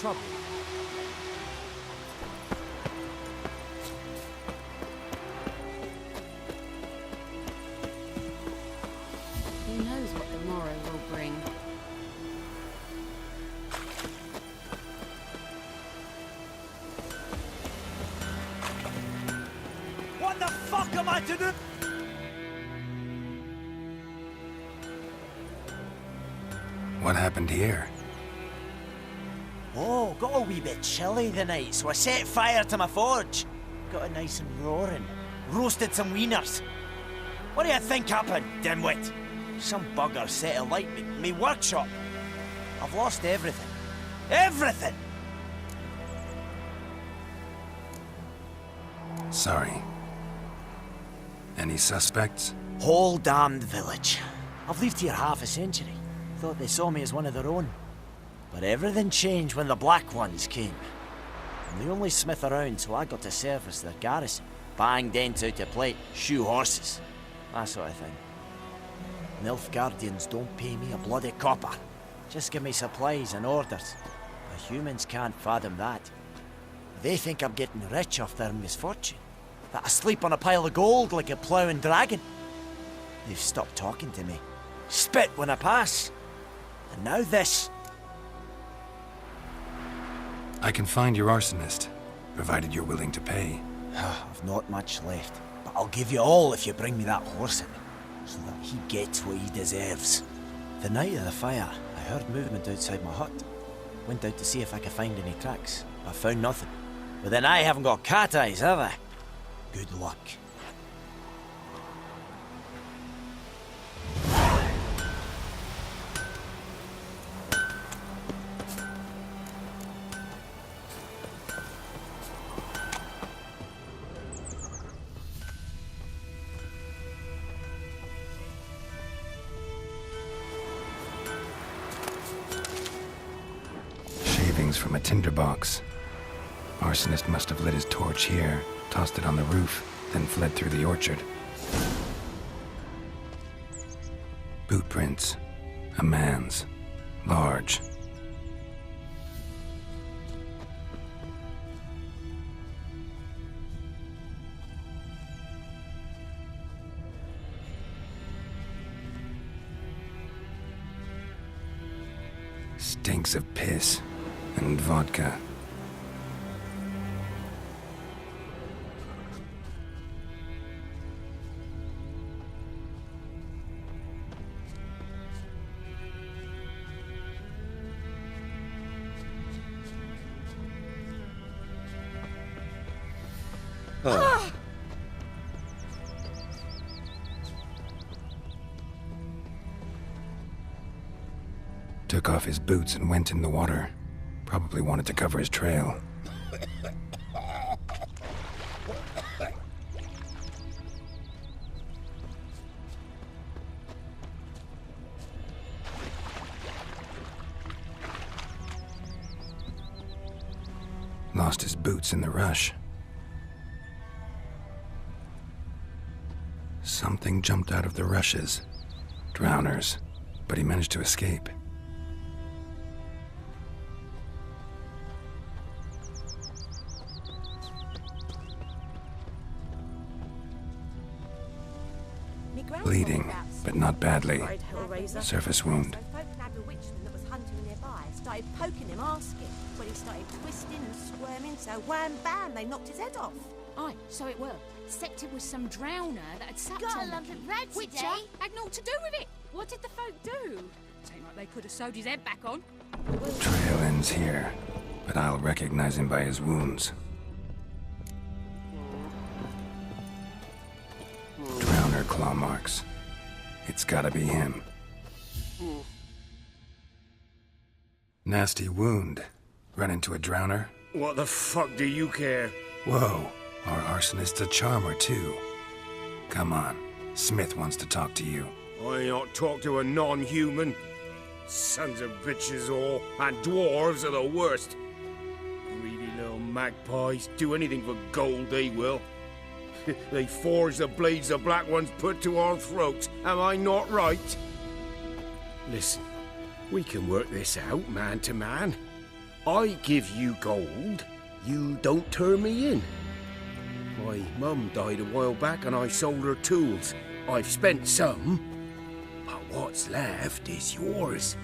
trouble. Who knows what the morrow will bring? What the fuck am I to do? What happened here? Oh, got a wee bit chilly the night, so I set fire to my forge. Got it nice and roaring. Roasted some wieners. What do you think happened, dimwit? Some bugger set alight me workshop. I've lost everything. Everything! Sorry. Any suspects? Whole damned village. I've lived here half a century. Thought they saw me as one of their own. But everything changed when the Black Ones came. I'm the only smith around, so I got to service their garrison. Bang dents out of plate, shoe horses. That sort of thing. Nilfgaardians don't pay me a bloody copper. Just give me supplies and orders. But humans can't fathom that. They think I'm getting rich off their misfortune. That I sleep on a pile of gold like a ploughing dragon. They've stopped talking to me. Spit when I pass. And now this. I can find your arsonist, provided you're willing to pay. I've not much left, but I'll give you all if you bring me that horse in, so that he gets what he deserves. The night of the fire, I heard movement outside my hut. Went out to see if I could find any tracks. I found nothing. But then I haven't got cat eyes, have I? Good luck. From a tinderbox. Arsonist must have lit his torch here, tossed it on the roof, then fled through the orchard. Boot prints. A man's. Large. Stinks of piss. And vodka. Oh. Took off his boots and went in the water. Probably wanted to cover his trail. Lost his boots in the rush. Something jumped out of the rushes. Drowners. But he managed to escape. Bleeding, but not badly. Surface wound. Started poking him, asking. When he started twisting and squirming, so wham bam, they knocked his head off. Aye, so it were. Except it was some drowner that had sucked Got on a lump him. of bread Which today. had naught to do with it. What did the folk do? Seemed like they could have sewed his head back on. Trail ends here, but I'll recognize him by his wounds. Drowner claw marks. It's gotta be him. Nasty wound. Run into a drowner? What the fuck do you care? Whoa, our arsonist's a charmer too. Come on, Smith wants to talk to you. I ain't not talk to a non-human. Sons of bitches all, and dwarves are the worst. Greedy little magpies, do anything for gold they will. They forge the blades the Black Ones put to our throats, am I not right? Listen, we can work this out man to man. I give you gold, you don't turn me in. My mum died a while back and I sold her tools. I've spent some, but what's left is yours.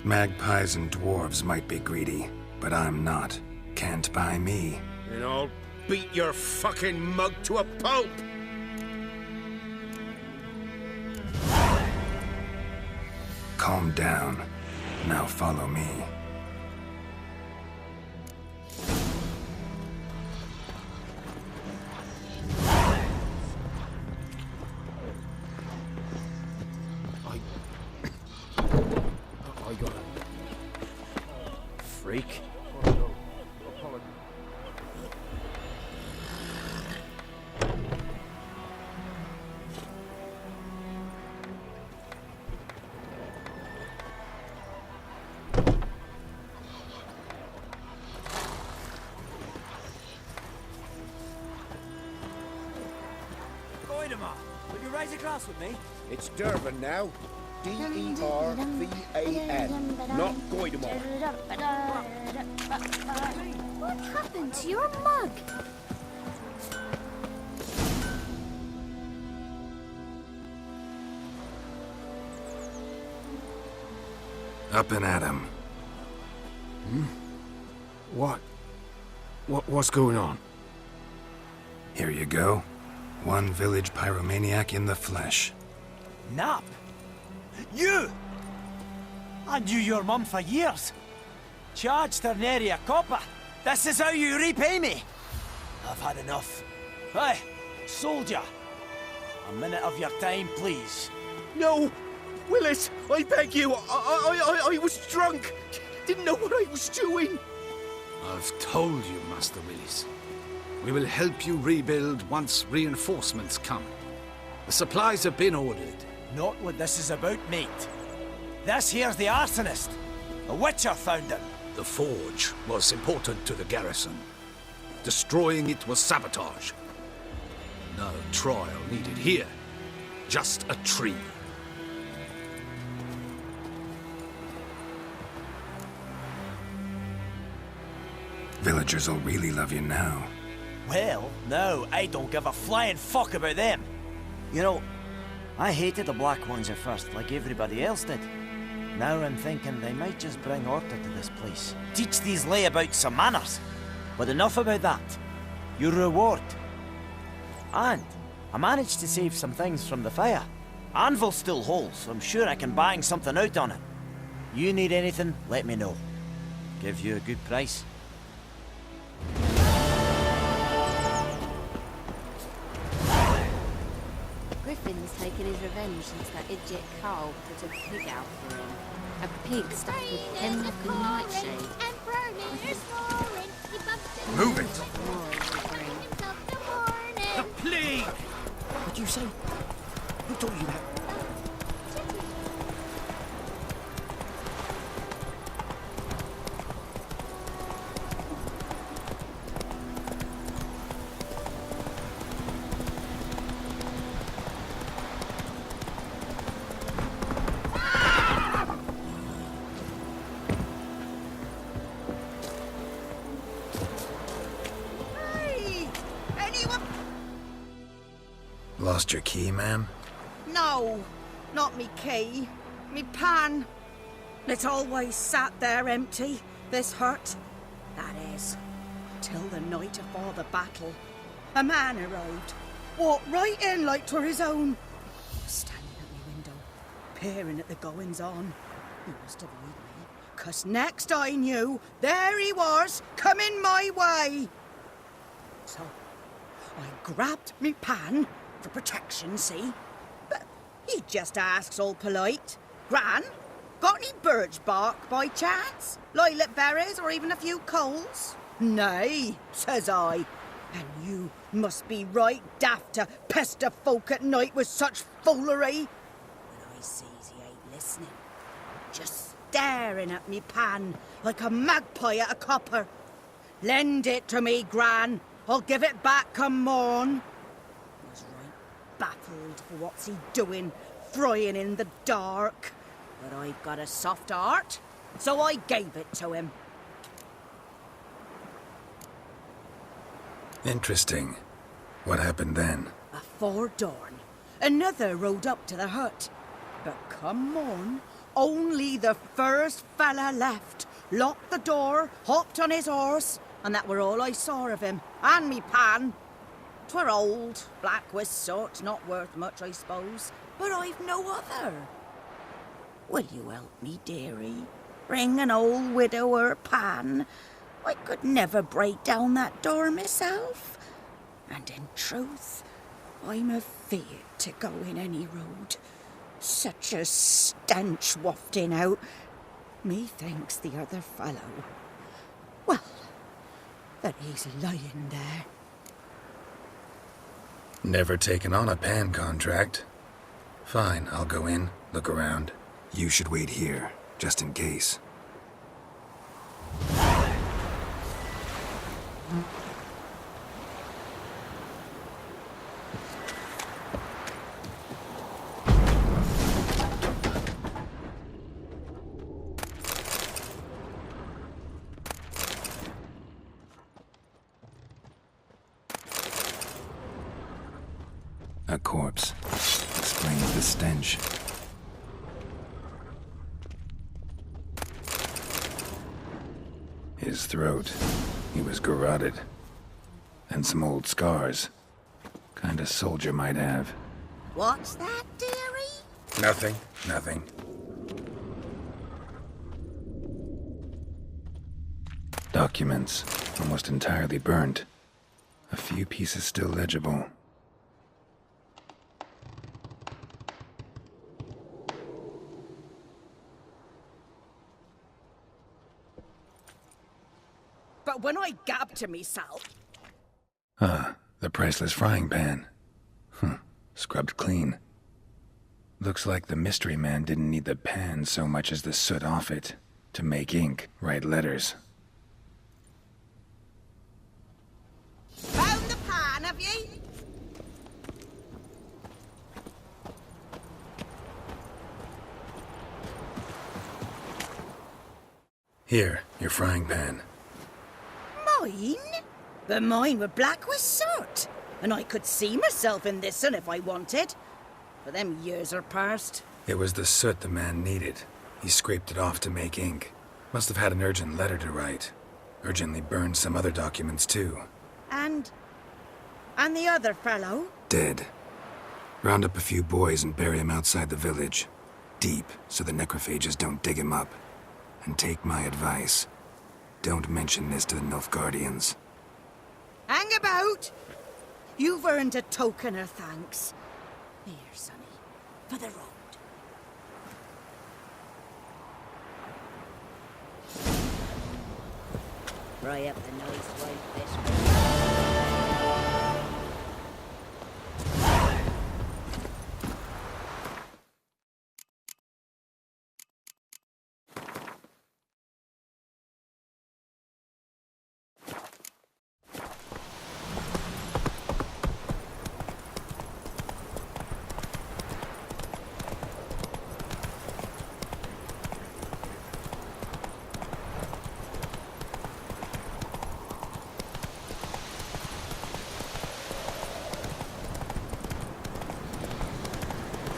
Magpies and dwarves might be greedy, but I'm not. Can't buy me. And I'll beat your fucking mug to a pulp! Calm down. Now follow me. I got a Freak. Will you raise a glass with me? It's Durban now. D-E-R-V-A-N. Not Goidemore. What happened to your mug? Up and at 'em. What's going on? Here you go. One village pyromaniac in the flesh. Nap? You! I knew your mum for years. Charged her nary a copper. This is how you repay me. I've had enough. Hey, soldier. A minute of your time, please. No! Willis, I beg you. I was drunk. Didn't know what I was doing. I've told you, Master Willis. We will help you rebuild once reinforcements come. The supplies have been ordered. Not what this is about, mate. This here's the arsonist. A witcher found him. The forge was important to the garrison. Destroying it was sabotage. No trial needed here. Just a tree. Villagers will really love you now. Well, no, I don't give a flying fuck about them. You know, I hated the Black Ones at first, like everybody else did. Now I'm thinking they might just bring order to this place. Teach these layabouts some manners. But enough about that. Your reward. And I managed to save some things from the fire. Anvil still holds, so I'm sure I can bang something out on it. You need anything, let me know. Give you a good price. Griffin's taken his revenge since that idiot Carl put a pig out for him. A pig stuffed with hemlock and nightshade. Move it! The plague! What'd you say? Who told you that? Lost your key, ma'am? No, not me key. Me pan. It always sat there empty, this hut. That is, till the night afore the battle. A man arrived, walked right in like 'twere his own. I was standing at my window, peering at the goings-on. He must have heard me, 'cause next I knew, there he was, coming my way. So, I grabbed me pan, for protection, see? But he just asks all polite. Gran, got any birch bark by chance? Lilac berries or even a few coals? Nay, says I. And you must be right daft to pester folk at night with such foolery. But I sees he ain't listening. Just staring at me pan like a magpie at a copper. Lend it to me, Gran. I'll give it back come morn. Was right baffled for what's he doing, frying in the dark. But I've got a soft heart, so I gave it to him. Interesting. What happened then? Afore dawn, another rode up to the hut. But come on, only the first fella left. Locked the door, hopped on his horse, and that were all I saw of him, and me pan. 'Twere old, black with soot, not worth much, I suppose, but I've no other. Will you help me, dearie? Bring an old widower pan. I could never break down that door myself. And in truth, I'm afeard to go in any road. Such a stench wafting out. Methinks the other fellow, well, that he's lying there. Never taken on a pan contract. Fine, I'll go in, look around. You should wait here, just in case. A corpse. Explains the stench. His throat. He was garroted. And some old scars. Kind of soldier might have. What's that, dearie? Nothing. Documents. Almost entirely burnt. A few pieces still legible. But when I gab to myself... Ah, the priceless frying pan. Scrubbed clean. Looks like the mystery man didn't need the pan so much as the soot off it. To make ink, write letters. Found the pan, have ye? Here, your frying pan. Mine? But mine were black with soot. And I could see myself in this one if I wanted. But them years are past. It was the soot the man needed. He scraped it off to make ink. Must have had an urgent letter to write. Urgently burned some other documents too. And the other fellow? Dead. Round up a few boys and bury him outside the village. Deep, so the necrophages don't dig him up. And take my advice. Don't mention this to the Nilfgaardians. Hang about! You've earned a token of thanks. Here, sonny, for the road. Fry up the nice white fish.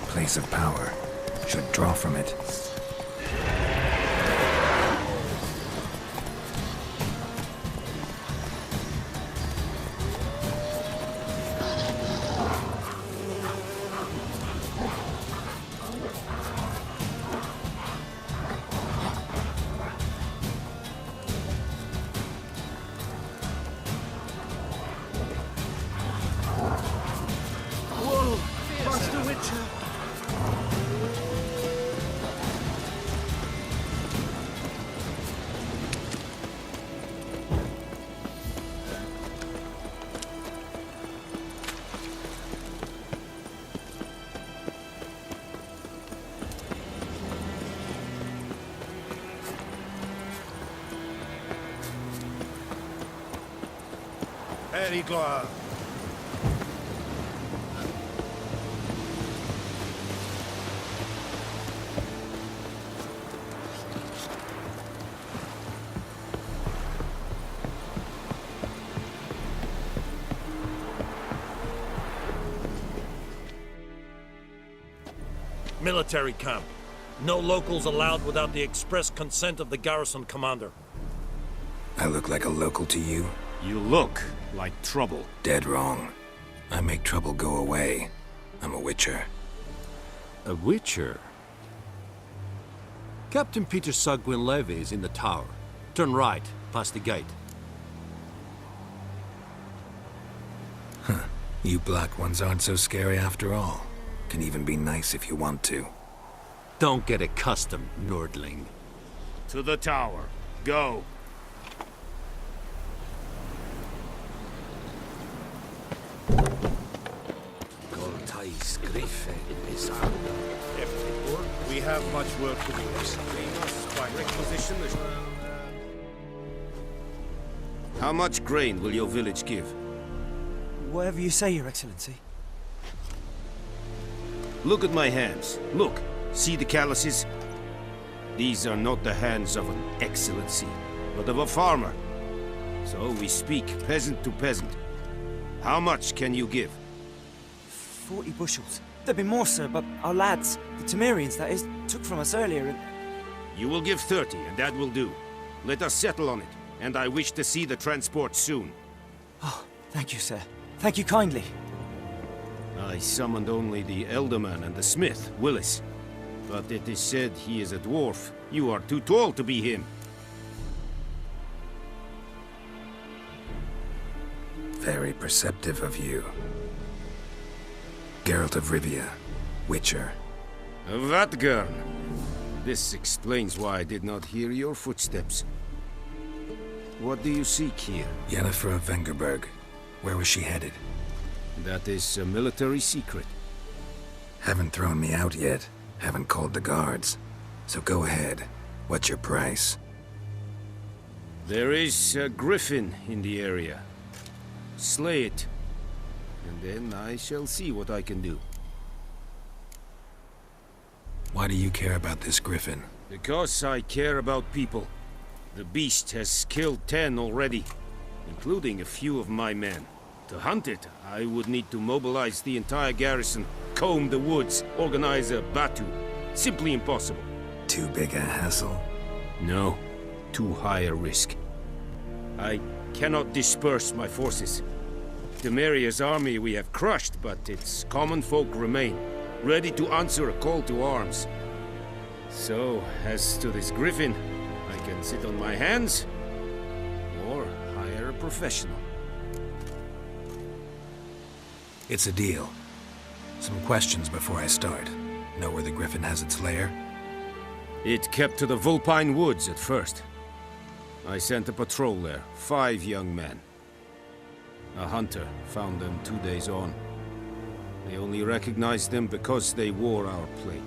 Place of power. Should draw from it. Very glad. Military camp. No locals allowed without the express consent of the garrison commander. I look like a local to you? You look like trouble. Dead wrong. I make trouble go away. I'm a witcher. A witcher? Captain Peter Sagwin Levy is in the tower. Turn right, past the gate. Huh. You black ones aren't so scary after all. Can even be nice if you want to. Don't get accustomed, Nordling. To the tower. Go. Griffin is under. We have much work to do. We must by requisition the... How much grain will your village give? Whatever you say, Your Excellency. Look at my hands. Look. See the calluses? These are not the hands of an excellency, but of a farmer. So we speak peasant to peasant. How much can you give? 40 bushels. There'd be more, sir, but our lads, the Temerians, that is, took from us earlier and... You will give 30, and that will do. Let us settle on it, and I wish to see the transport soon. Oh, thank you, sir. Thank you kindly. I summoned only the Elderman and the smith, Willis. But it is said he is a dwarf. You are too tall to be him. Very perceptive of you. Geralt of Rivia, Witcher. Vatgern. This explains why I did not hear your footsteps. What do you seek here? Yennefer of Vengerberg. Where was she headed? That is a military secret. Haven't thrown me out yet. Haven't called the guards. So go ahead. What's your price? There is a Griffin in the area. Slay it. And then I shall see what I can do. Why do you care about this Griffin? Because I care about people. The beast has killed 10 already, including a few of my men. To hunt it, I would need to mobilize the entire garrison, comb the woods, organize a batu. Simply impossible. Too big a hassle? No, too high a risk. I cannot disperse my forces. Temeria's army we have crushed, but its common folk remain, ready to answer a call to arms. So, as to this Griffin, I can sit on my hands, or hire a professional. It's a deal. Some questions before I start. Know where the Griffin has its lair? It kept to the Vulpine Woods at first. I sent a patrol there, 5 young men. A hunter found them 2 days on. They only recognized them because they wore our plate.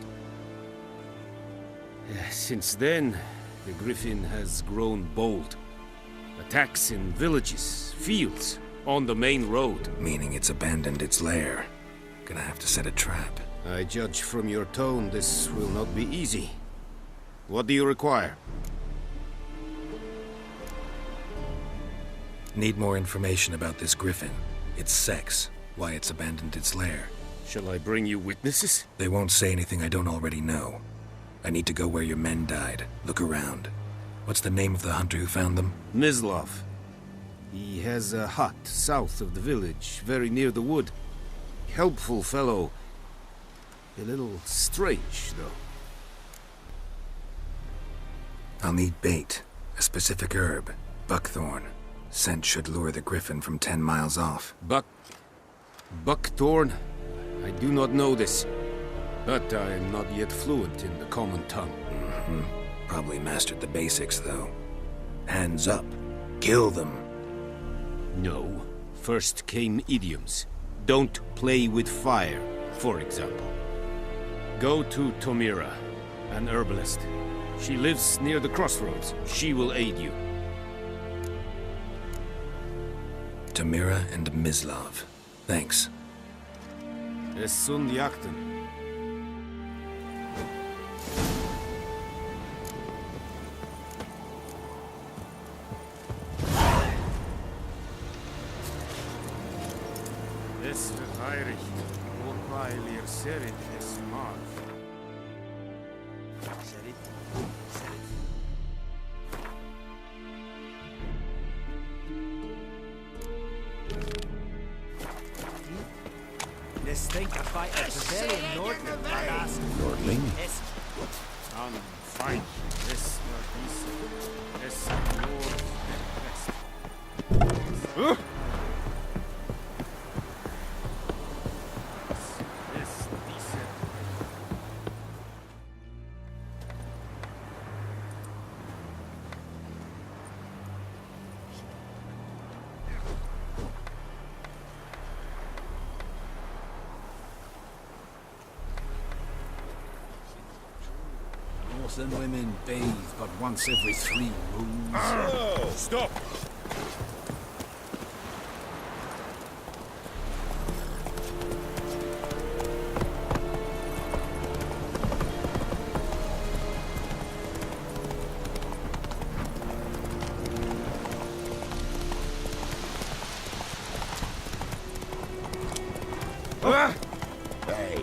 Since then, the Griffin has grown bold. Attacks in villages, fields, on the main road. Meaning it's abandoned its lair. Gonna have to set a trap. I judge from your tone this will not be easy. What do you require? Need more information about this Griffin. Its sex, why it's abandoned its lair. Shall I bring you witnesses? They won't say anything I don't already know. I need to go where your men died. Look around. What's the name of the hunter who found them? Mislav. He has a hut south of the village, very near the wood. Helpful fellow. A little strange, though. I'll need bait. A specific herb. Buckthorn. Scent should lure the Griffin from 10 miles off. Buckthorn? I do not know this. But I am not yet fluent in the common tongue. Probably mastered the basics, though. Hands up. Kill them. No. First came idioms. Don't play with fire, for example. Go to Tomira, an herbalist. She lives near the crossroads. She will aid you. Tamira and Mislav. Thanks. Es sunt jakten. Es Heinrich, Urquailir Serit es Marv. This thing I fight at the very north of Badass. Nordling? Yes. Fine. This northeast. This northwest. This decent. Northern women bathe but once every 3 moons. Oh, stop! Hey.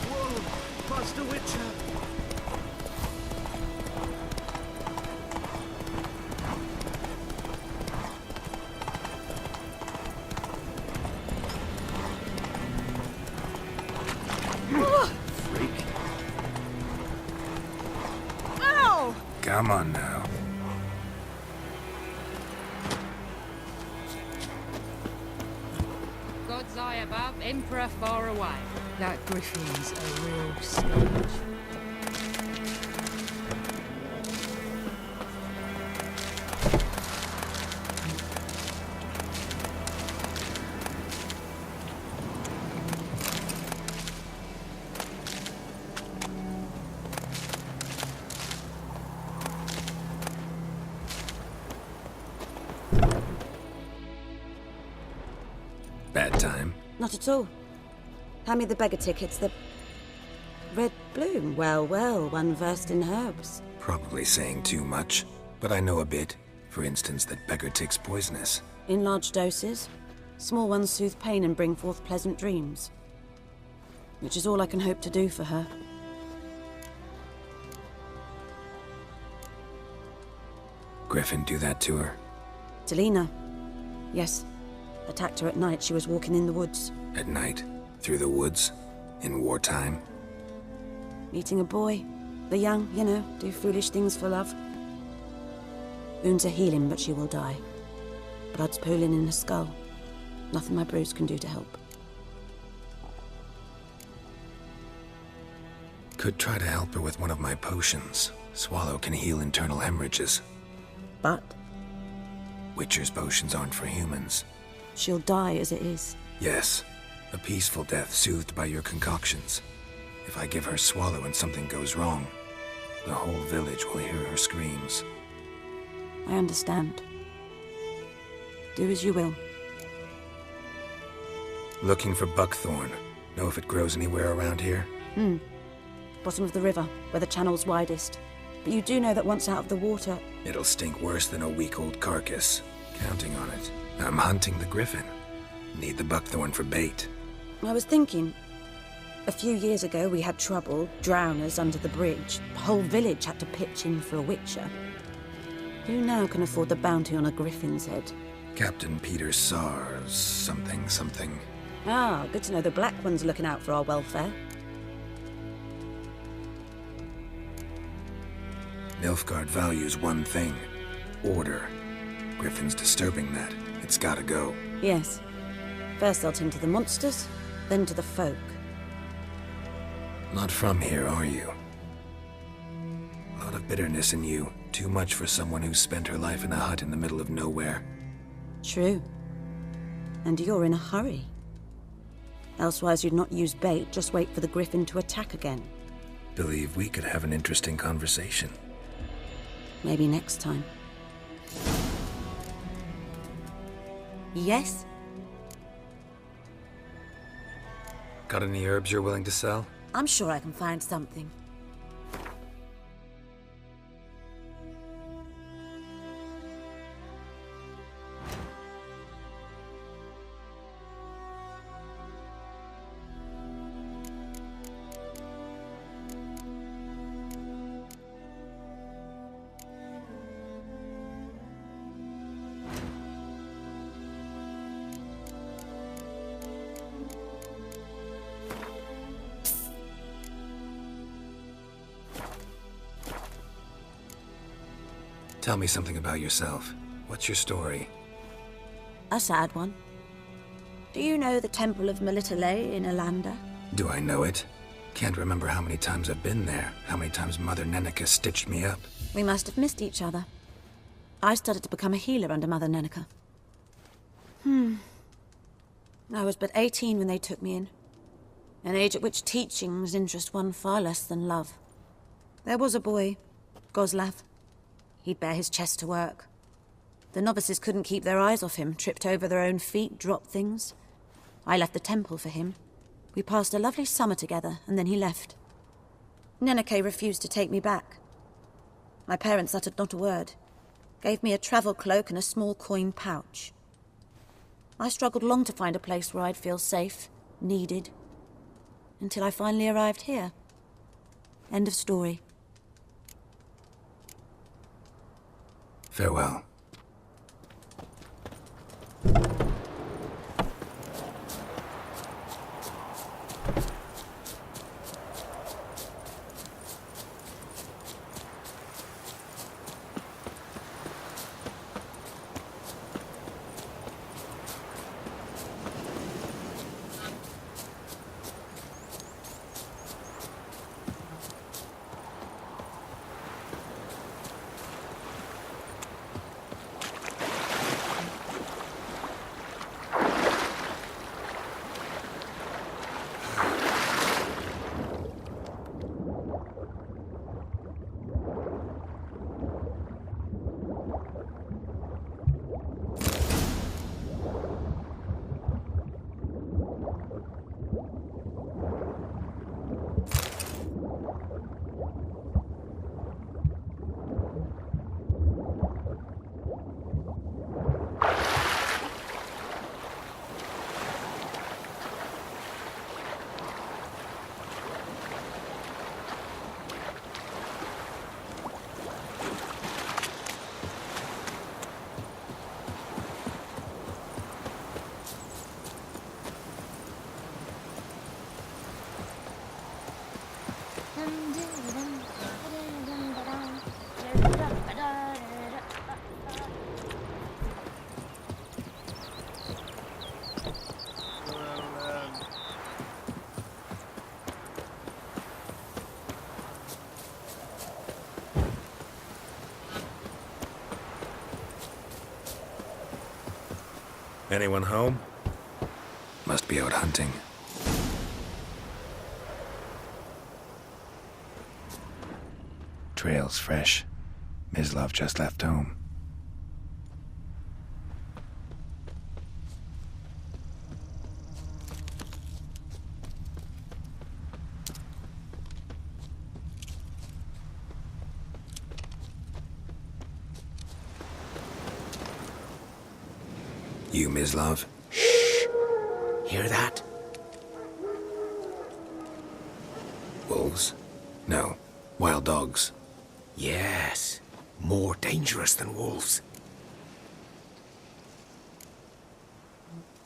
Whoa! Master Witcher! Freak. Ow! Come on now. God's eye above, Emperor far away. That Griffin's a real scourge. Bad time. Not at all. Hand me the beggar tickets, the red bloom. Well, well, one versed in herbs. Probably saying too much, but I know a bit. For instance, that beggar tick's poisonous. In large doses. Small ones soothe pain and bring forth pleasant dreams. Which is all I can hope to do for her. Griffin do that to her? Delina. Yes. Attacked her at night. She was walking in the woods. At night? Through the woods? In wartime? Meeting a boy. The young, you know, do foolish things for love. Wounds are healing, but she will die. Blood's pooling in her skull. Nothing my brews can do to help. Could try to help her with one of my potions. Swallow can heal internal hemorrhages. But Witcher's potions aren't for humans. she'll die as it is. Yes. A peaceful death soothed by your concoctions. If I give her Swallow and something goes wrong, the whole village will hear her screams. I understand. Do as you will. Looking for buckthorn. Know if it grows anywhere around here? Bottom of the river, where the channel's widest. But you do know that once out of the water... It'll stink worse than a week-old carcass. Counting on it. I'm hunting the Griffin. Need the buckthorn for bait. I was thinking... A few years ago we had trouble, drowners under the bridge. The whole village had to pitch in for a witcher. Who now can afford the bounty on a Griffin's head? Captain Peter Sars, something. Ah, good to know the Black One's looking out for our welfare. Nilfgaard values one thing. Order. Griffin's disturbing that. It's gotta go. Yes. First they'll tend to the monsters, then to the folk. Not from here, are you? A lot of bitterness in you. Too much for someone who's spent her life in a hut in the middle of nowhere. True. And you're in a hurry. Elsewise you'd not use bait, just wait for the Griffin to attack again. Believe we could have an interesting conversation. Maybe next time. Yes? Got any herbs you're willing to sell? I'm sure I can find something. Tell me something about yourself. What's your story? A sad one. Do you know the Temple of Melitele in Alanda? Do I know it? Can't remember how many times I've been there, how many times Mother Neneka stitched me up. We must have missed each other. I started to become a healer under Mother Neneka. I was but 18 when they took me in. An age at which teachings interest one far less than love. There was a boy, Goslav. He'd bare his chest to work. The novices couldn't keep their eyes off him, tripped over their own feet, dropped things. I left the temple for him. We passed a lovely summer together, and then he left. Neneke refused to take me back. My parents uttered not a word. Gave me a travel cloak and a small coin pouch. I struggled long to find a place where I'd feel safe, needed, until I finally arrived here. End of story. Farewell. Anyone home? Must be out hunting. Trail's fresh. Mislav just left home. You, Mislav? Shh! Hear that? Wolves? No. Wild dogs. Yes. More dangerous than wolves.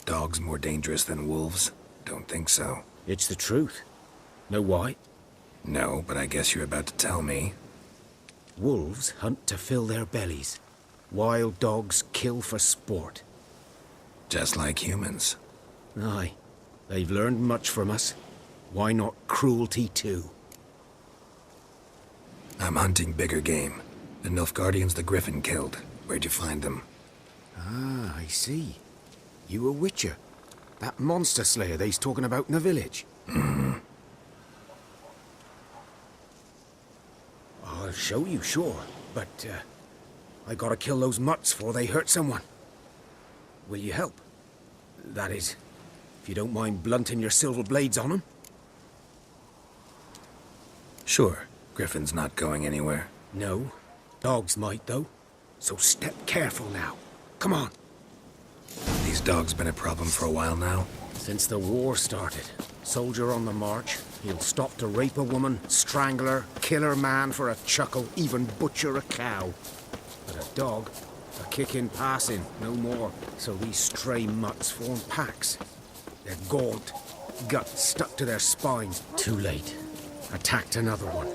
Dogs more dangerous than wolves? Don't think so. It's the truth. Know why? No, but I guess you're about to tell me. Wolves hunt to fill their bellies. Wild dogs kill for sport. Just like humans. Aye. They've learned much from us. Why not cruelty too? I'm hunting bigger game. The Nilfgaardians the Griffin killed. Where'd you find them? Ah, I see. You a witcher. That monster slayer they's talking about in the village. Mm-hmm. I'll show you, sure. But, I gotta kill those mutts before they hurt someone. Will you help? That is, if you don't mind blunting your silver blades on them. Sure. Griffin's not going anywhere. No. Dogs might, though. So step careful now. Come on. These dogs been a problem for a while now? Since the war started. Soldier on the march. He'll stop to rape a woman, strangle her, kill her man for a chuckle, even butcher a cow. But a dog, a kick in passing, no more. So these stray mutts form packs. They're gaunt, guts stuck to their spines. Too late. Attacked another one.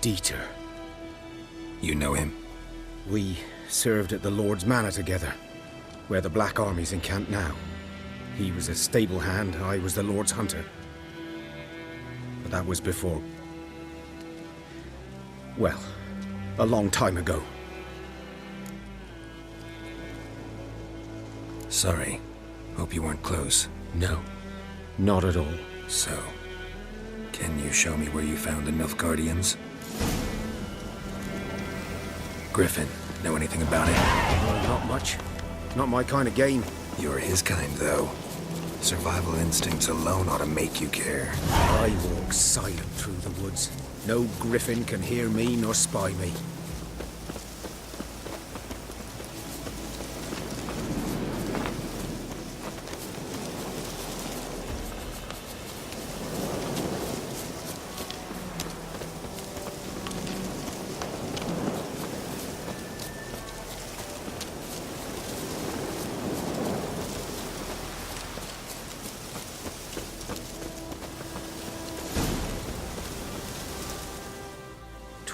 Dieter. You know him? We served at the Lord's Manor together, where the Black Army's encamped now. He was a stable hand, I was the Lord's hunter. But that was before... well, a long time ago. Sorry. Hope you weren't close. No, not at all. So, can you show me where you found the Nilfgaardians? Griffin, know anything about it? Well, not much. Not my kind of game. You're his kind, though. Survival instincts alone ought to make you care. I walk silent through the woods. No Griffin can hear me nor spy me.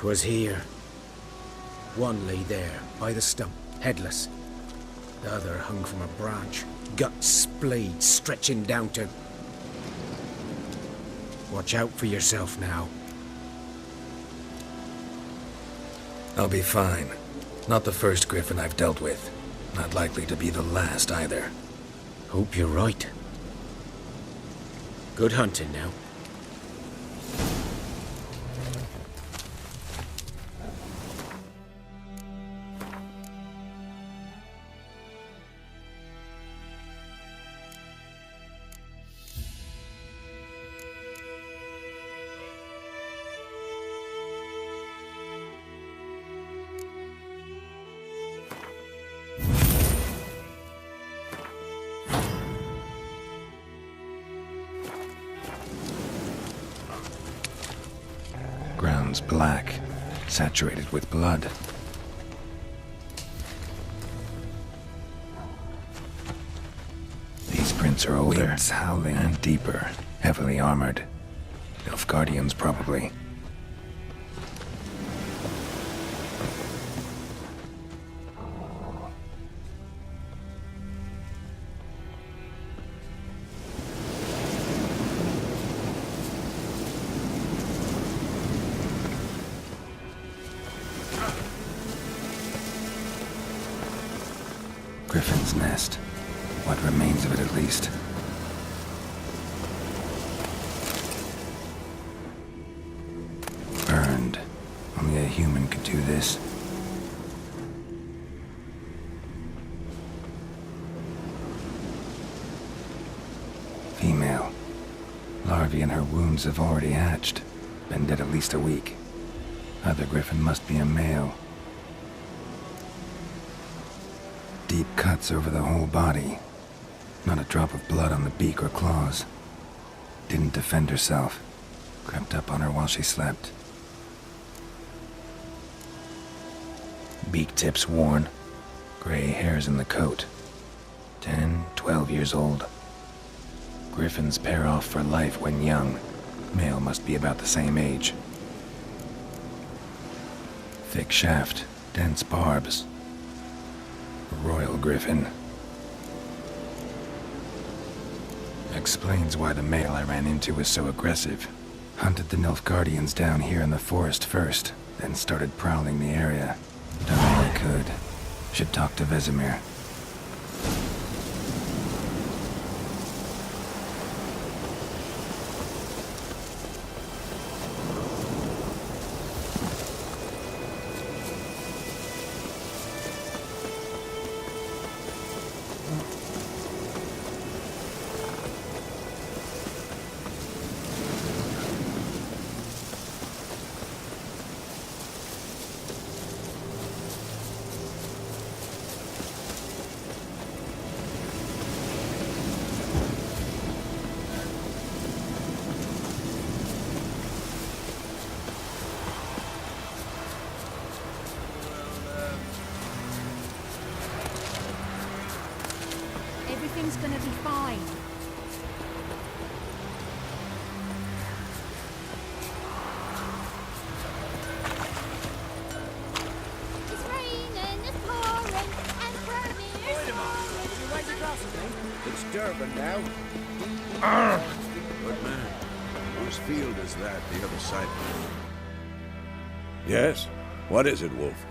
'Twas here. One lay there, by the stump, headless. The other hung from a branch, gut splayed, stretching down to... Watch out for yourself now. I'll be fine. Not the first Griffin I've dealt with. Not likely to be the last either. Hope you're right. Good hunting now. Ground's black, saturated with blood. These prints are older, winds howling, and deeper, heavily armored. Nilfgaardians, probably. Griffin's nest. What remains of it, at least. Burned. Only a human could do this. Female. Larvae in her wounds have already hatched. Been dead at least a week. Other Griffin must be a male. Deep cuts over the whole body. Not a drop of blood on the beak or claws. Didn't defend herself. Crept up on her while she slept. Beak tips worn. Gray hairs in the coat. 10, 12 years old. Griffins pair off for life when young. Male must be about the same age. Thick shaft, dense barbs. Royal Griffin. Explains why the male I ran into was so aggressive. Hunted the Nilfgaardians down here in the forest first, then started prowling the area. Done all I could. Should talk to Vesemir. Everything's gonna be fine. It's Durban now. Good man. Whose field is that, the other side? Yes? What is it, Wolf?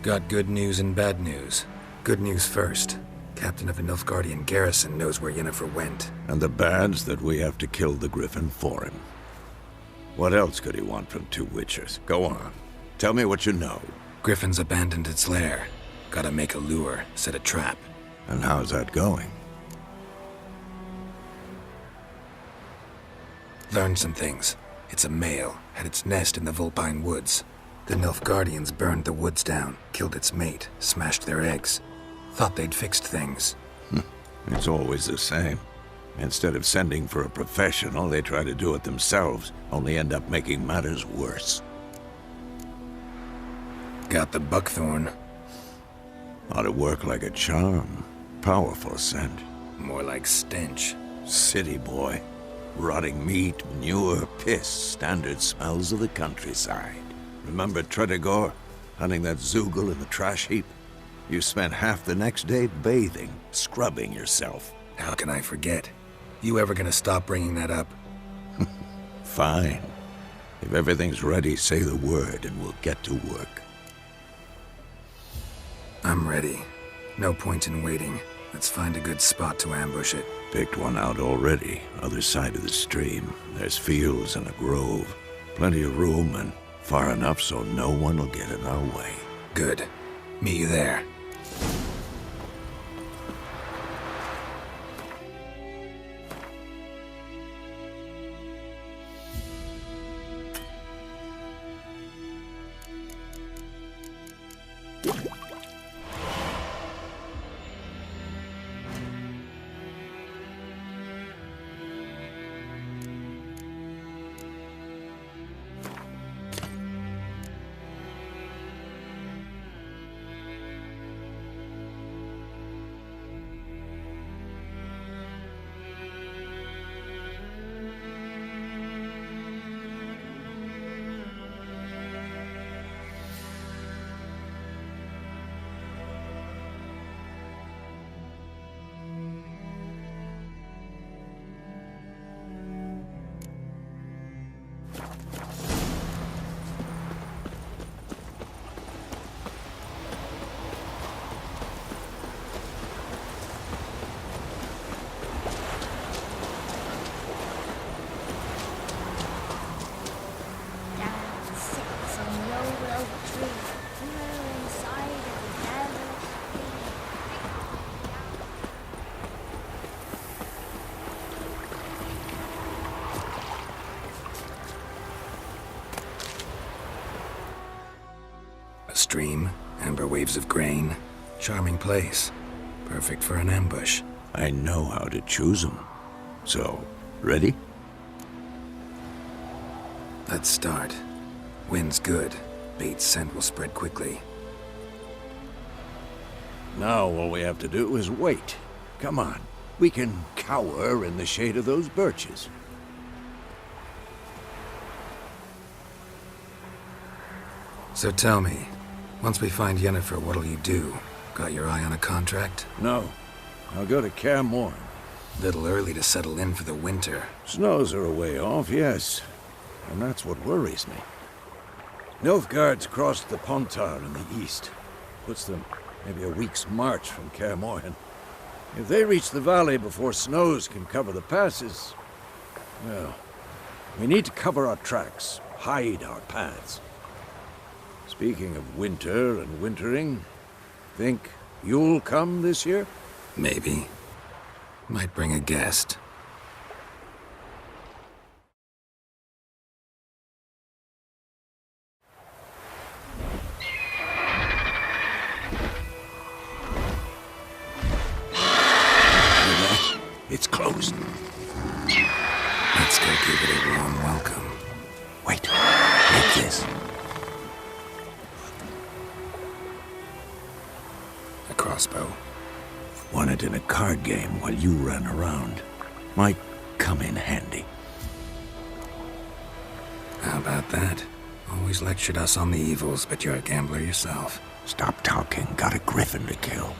Got good news and bad news. Good news first. Captain of the Nilfgaardian garrison knows where Yennefer went. And the bad's that we have to kill the Griffin for him. What else could he want from two witchers? Go on. Tell me what you know. Griffin's abandoned its lair. Gotta make a lure, set a trap. And how's that going? Learned some things. It's a male, had its nest in the Vulpine Woods. The Nilfgaardians burned the woods down, killed its mate, smashed their eggs. Thought they'd fixed things. It's always the same. Instead of sending for a professional, they try to do it themselves, only end up making matters worse. Got the buckthorn. Ought to work like a charm. Powerful scent. More like stench. City boy. Rotting meat, manure, piss, standard smells of the countryside. Remember Tredegor? Hunting that Zoogle in the trash heap? You spent half the next day bathing, scrubbing yourself. How can I forget? You ever gonna stop bringing that up? Fine. If everything's ready, say the word and we'll get to work. I'm ready. No point in waiting. Let's find a good spot to ambush it. Picked one out already, other side of the stream. There's fields and a grove. Plenty of room and far enough so no one will get in our way. Good. Meet you there. A stream, amber waves of grain. Charming place. Perfect for an ambush. I know how to choose them. So, ready? Let's start. Wind's good. Bait's scent will spread quickly. Now all we have to do is wait. Come on. We can cower in the shade of those birches. So tell me, once we find Yennefer, what'll you do? Got your eye on a contract? No. I'll go to Kaer Morhen. Little early to settle in for the winter. Snows are a way off, yes. And that's what worries me. Nilfgaard's crossed the Pontar in the east. Puts them maybe a week's march from Kaer Morhen. If they reach the valley before snows can cover the passes, well, we need to cover our tracks, hide our paths. Speaking of winter and wintering, think you'll come this year? Maybe. Might bring a guest. It's closed. Let's go give it a warm welcome. Wait, like this. A crossbow. Won it in a card game while you ran around. Might come in handy. How about that? Always lectured us on the evils, but you're a gambler yourself. Stop talking. Got a Griffin to kill.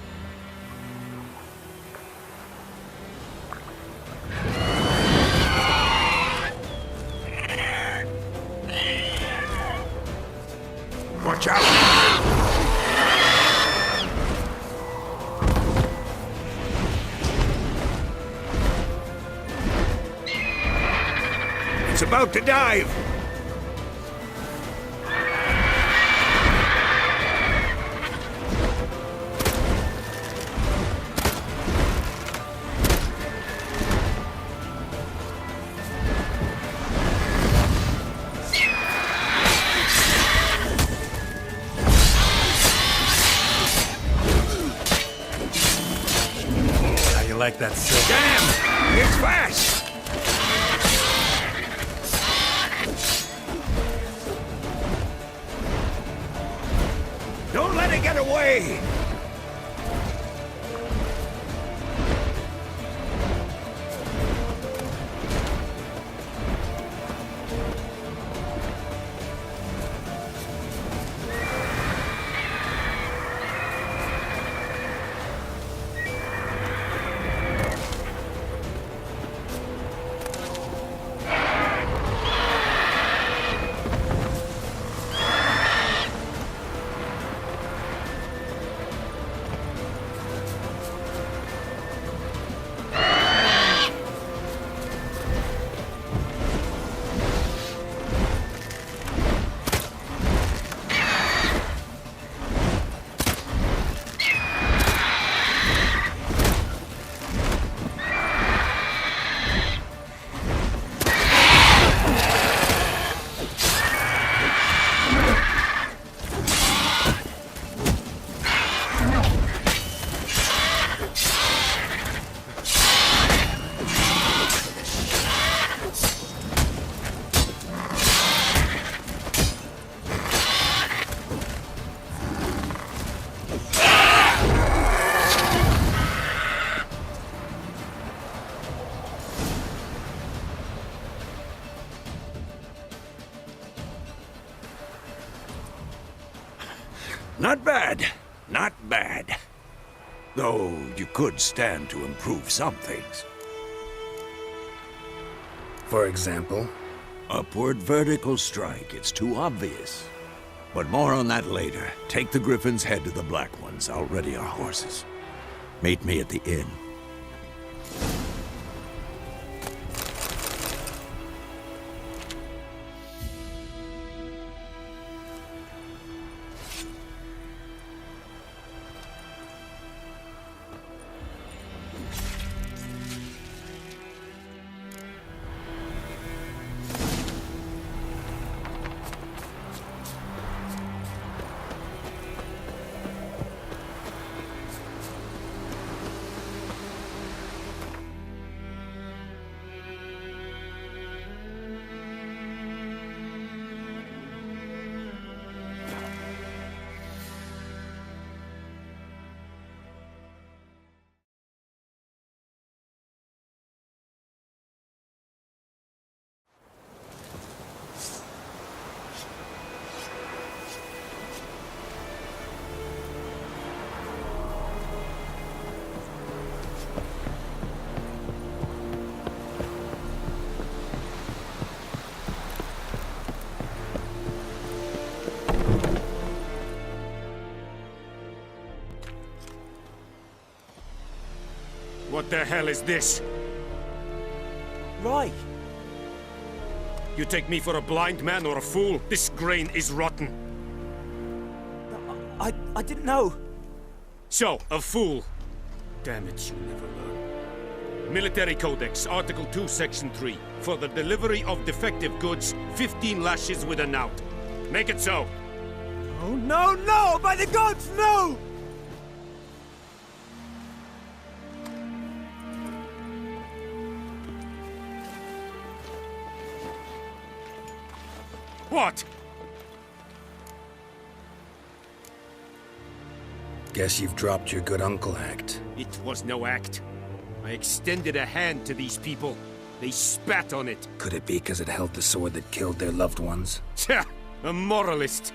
It's about to dive! How you like that silver? Damn! It's fast! Don't let it get away! Not bad. Not bad. Though you could stand to improve some things. For example? Upward vertical strike. It's too obvious. But more on that later. Take the Griffin's head to the Black Ones. I'll ready our horses. Meet me at the inn. What the hell is this? Right. You take me for a blind man or a fool? This grain is rotten. I didn't know. So, a fool. Damn it, you never learn. Military Codex, Article 2, Section 3. For the delivery of defective goods, 15 lashes with a knout. Make it so. Oh, no, no! By the gods, no! What? Guess you've dropped your good uncle act. It was no act. I extended a hand to these people. They spat on it. Could it be because it held the sword that killed their loved ones? Tja, a moralist.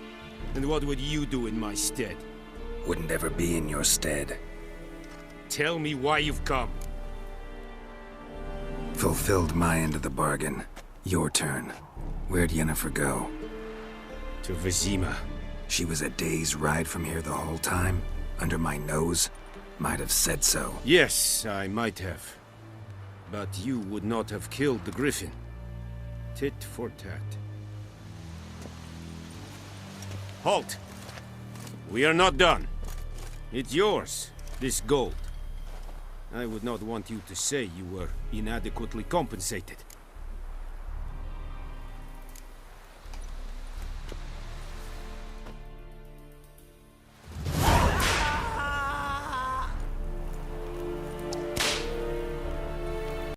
And what would you do in my stead? Wouldn't ever be in your stead. Tell me why you've come. Fulfilled my end of the bargain. Your turn. Where'd Yennefer go? To Vizima. She was a day's ride from here the whole time? Under my nose? Might have said so. Yes, I might have. But you would not have killed the Griffin. Tit for tat. Halt! We are not done. It's yours, this gold. I would not want you to say you were inadequately compensated.